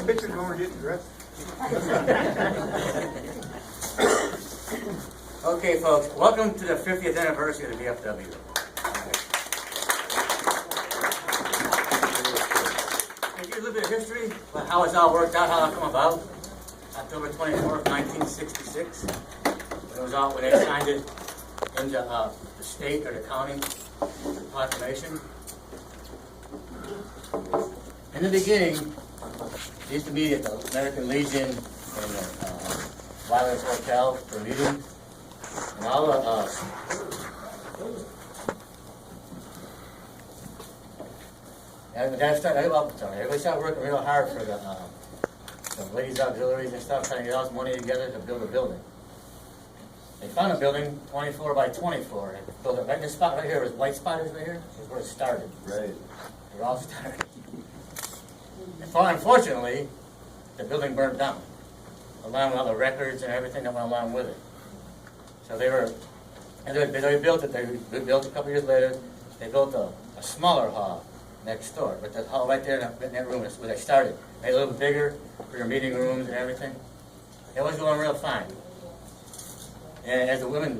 pictures when we're getting dressed. Okay, folks, welcome to the 50th anniversary of the VFW. Give you a little bit of history, how it's all worked out, how it come about. October 24th, 1966. It was out when they signed it into the state or the county proclamation. In the beginning, they used to meet at the American Legion and the Wireless Hotel for meetings. And all the everybody started working real hard for the ladies' auxiliaries and stuff, trying to get all this money together to build a building. They found a building 24 by 24. They built it right in this spot right here. It was white spotters right here. This is where it started. Right. It all started. Unfortunately, the building burned down, along with all the records and everything that went along with it. So they built it. They built a couple years later. They built a smaller hall next door, but the hall right there in that room is where they started. Made it a little bit bigger for your meeting rooms and everything. It was going real fine. And as the women,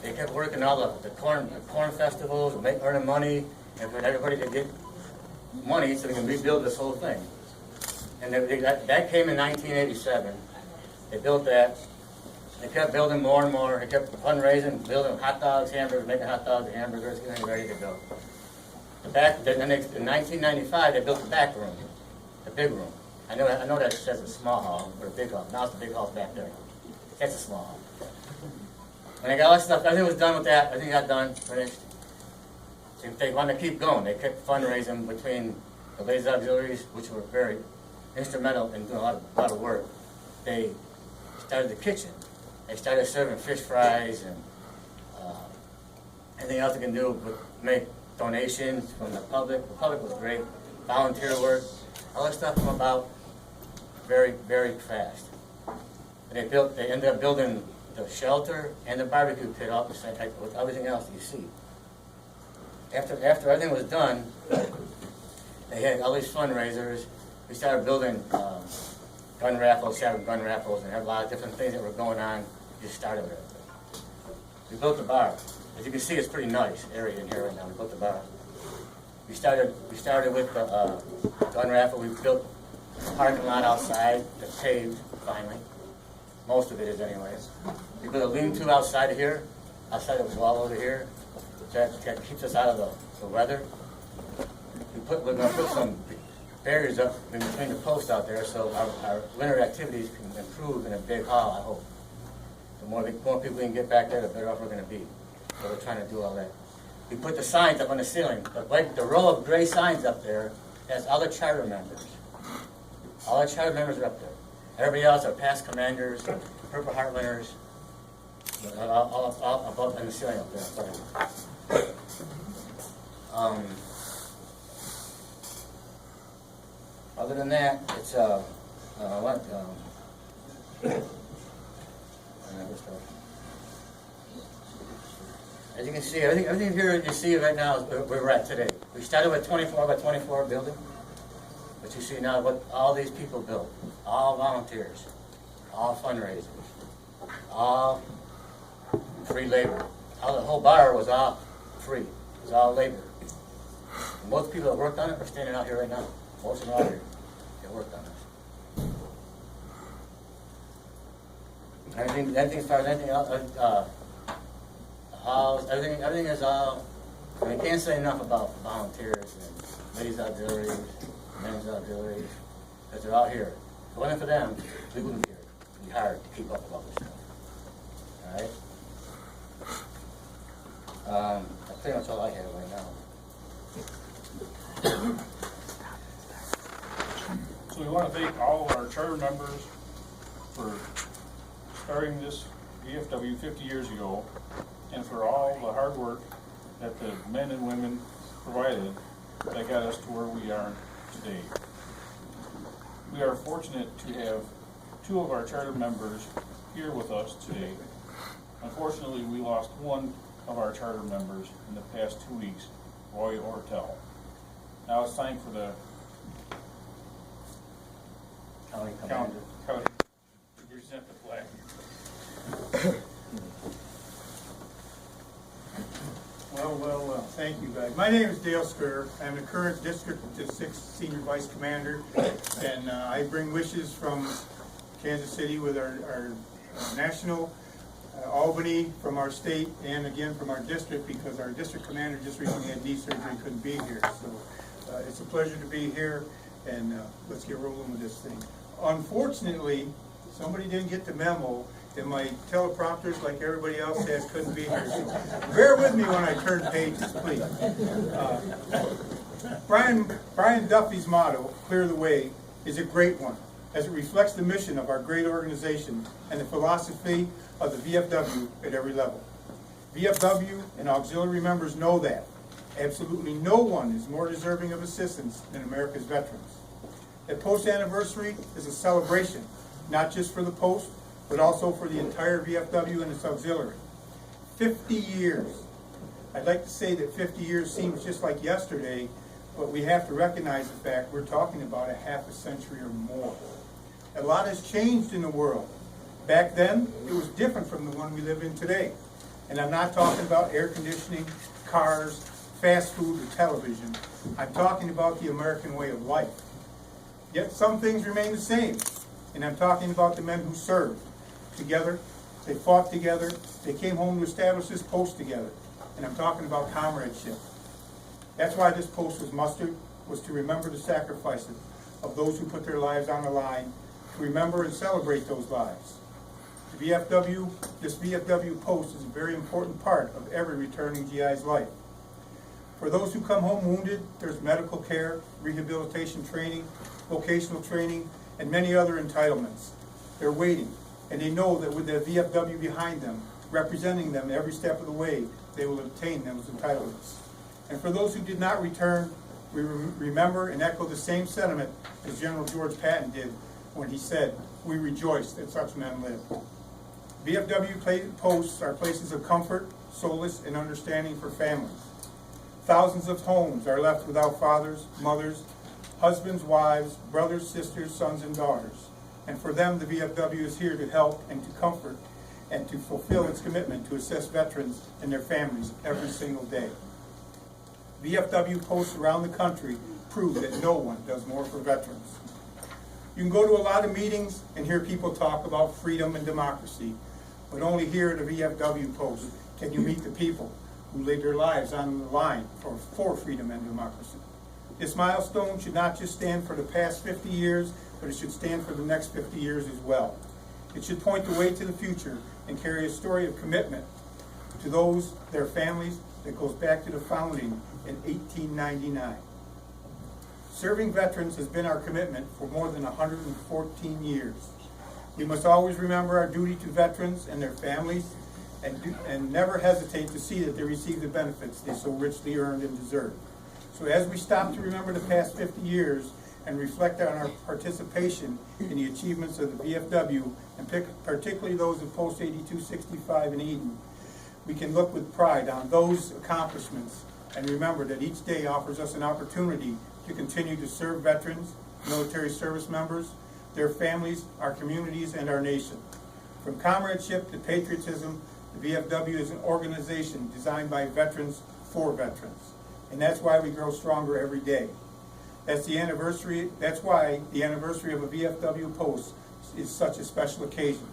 they kept working all the corn festivals, earning money, and for everybody to get money so they can rebuild this whole thing. And that came in 1987. They built that. They kept building more and more. They kept fundraising, building hot dogs, hamburgers, making hot dogs and hamburgers, getting ready to go. In 1995, they built the back room, the big room. I know that it says a small hall, but a big hall. Now it's the big hall back there. That's a small hall. When they got all that stuff, everything was done with that. Everything got done, finished. They wanted to keep going. They kept fundraising between the ladies' auxiliaries, which were very instrumental in doing a lot of work. They started the kitchen. They started serving fish fries and anything else they can do, but make donations from the public. The public was great. Volunteer work. All that stuff came about very, very fast. And they ended up building the shelter and the barbecue pit all at the same time with everything else that you see. After everything was done, they had all these fundraisers. We started building gun raffles, and had a lot of different things that were going on. We just started with it. We built the bar. As you can see, it's a pretty nice area in here right now. We built the bar. We started with the gun raffle. We built the parking lot outside that's paved finally. Most of it is anyways. We built a lean-to outside of here, outside of the wall over here. That keeps us out of the weather. We're going to put some barriers up in between the posts out there so our winter activities can improve in a big hall, I hope. The more people we can get back there, the better off we're going to be. So we're trying to do all that. We put the signs up on the ceiling. The row of gray signs up there has all the charter members. All the charter members are up there. Everybody else are past commanders, Purple Heart winners, all above in the ceiling up there. Sorry. Other than that, it's as you can see, everything here you see right now is where we're at today. We started with 24 by 24 building, but you see now what all these people built. All volunteers, all fundraisers, all free labor. The whole bar was all free. It was all labor. And most people that worked on it are standing out here right now. Most of them are out here. They worked on it. Anything as far as anything else, everything is all. I mean, can't say enough about volunteers and ladies' auxiliaries, men's auxiliaries, because they're all here. If it wasn't for them, we wouldn't be here. It'd be hard to keep up with all this stuff. All right. That's pretty much all I have right now. So we want to thank all of our charter members for starting this VFW 50 years ago, and for all the hard work that the men and women provided that got us to where we are today. We are fortunate to have two of our charter members here with us today. Unfortunately, we lost one of our charter members in the past 2 weeks, Roy Ortel. Now it's time for the Commander. Present the flag. Well, thank you guys. My name is Dale Square. I'm the current District 6 Senior Vice Commander, and I bring wishes from Kansas City with our national, Albany from our state, and again from our district, because our district commander just recently had knee surgery and couldn't be here. So it's a pleasure to be here, and let's get rolling with this thing. Unfortunately, somebody didn't get the memo, and my teleprompters, like everybody else has, couldn't be here. So bear with me when I turn pages, please. Brian Duffy's motto, "Clear the Way," is a great one, as it reflects the mission of our great organization and the philosophy of the VFW at every level. VFW and auxiliary members know that absolutely no one is more deserving of assistance than America's veterans. The Post anniversary is a celebration, not just for the Post, but also for the entire VFW and its auxiliary. 50 years. I'd like to say that 50 years seems just like yesterday, but we have to recognize the fact we're talking about a half a century or more. A lot has changed in the world. Back then, it was different from the one we live in today. And I'm not talking about air conditioning, cars, fast food, or television. I'm talking about the American way of life. Yet some things remain the same. And I'm talking about the men who served together, they fought together, they came home to establish this post together. And I'm talking about comradeship. That's why this post was mustered, was to remember the sacrifices of those who put their lives on the line, to remember and celebrate those lives. This VFW post is a very important part of every returning GI's life. For those who come home wounded, there's medical care, rehabilitation training, vocational training, and many other entitlements. They're waiting, and they know that with the VFW behind them, representing them every step of the way, they will obtain those entitlements. And for those who did not return, we remember and echo the same sentiment as General George Patton did when he said, "We rejoice that such men live." VFW posts are places of comfort, solace, and understanding for families. Thousands of homes are left without fathers, mothers, husbands, wives, brothers, sisters, sons, and daughters. And for them, the VFW is here to help and to comfort and to fulfill its commitment to assist veterans and their families every single day. VFW posts around the country prove that no one does more for veterans. You can go to a lot of meetings and hear people talk about freedom and democracy, but only here at a VFW post can you meet the people who laid their lives on the line for freedom and democracy. This milestone should not just stand for the past 50 years, but it should stand for the next 50 years as well. It should point the way to the future and carry a story of commitment to those, their families, that goes back to the founding in 1899. Serving veterans has been our commitment for more than 114 years. We must always remember our duty to veterans and their families, and never hesitate to see that they receive the benefits they so richly earned and deserve. So as we stop to remember the past 50 years and reflect on our participation in the achievements of the VFW, and particularly those of Post 8265 in Eden, we can look with pride on those accomplishments and remember that each day offers us an opportunity to continue to serve veterans, military service members, their families, our communities, and our nation. From comradeship to patriotism, the VFW is an organization designed by veterans for veterans. And that's why we grow stronger every day. That's why the anniversary of a VFW post is such a special occasion.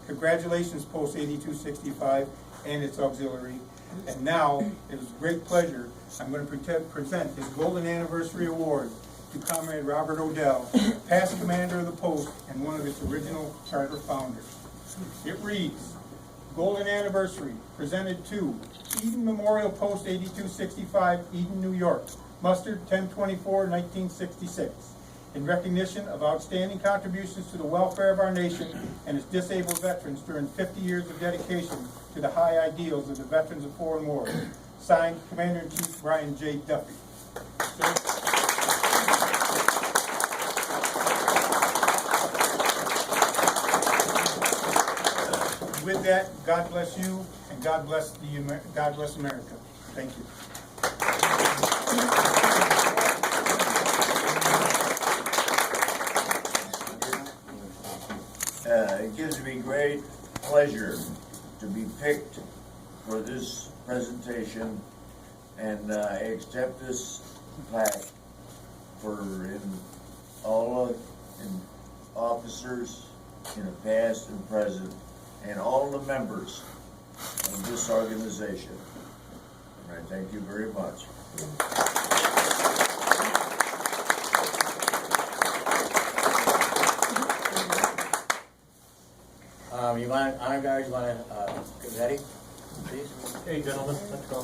Congratulations, Post 8265 and its auxiliary. And now, it is a great pleasure, I'm going to present his Golden Anniversary Award to Comrade Robert Odell, past commander of the post and one of its original charter founders. It reads, Golden Anniversary, presented to Eden Memorial Post 8265, Eden, New York, mustered 10/24/1966, in recognition of outstanding contributions to the welfare of our nation and its disabled veterans during 50 years of dedication to the high ideals of the veterans of foreign wars. Signed, Commander-in-Chief Brian J. Duffy. With that, God bless you, and God bless America. Thank you. It gives me great pleasure to be picked for this presentation, and I accept this plaque for all of officers in the past and present, and all the members of this organization. And I thank you very much. You want, honor guard, you want to get ready, please? Hey, gentlemen, let's go.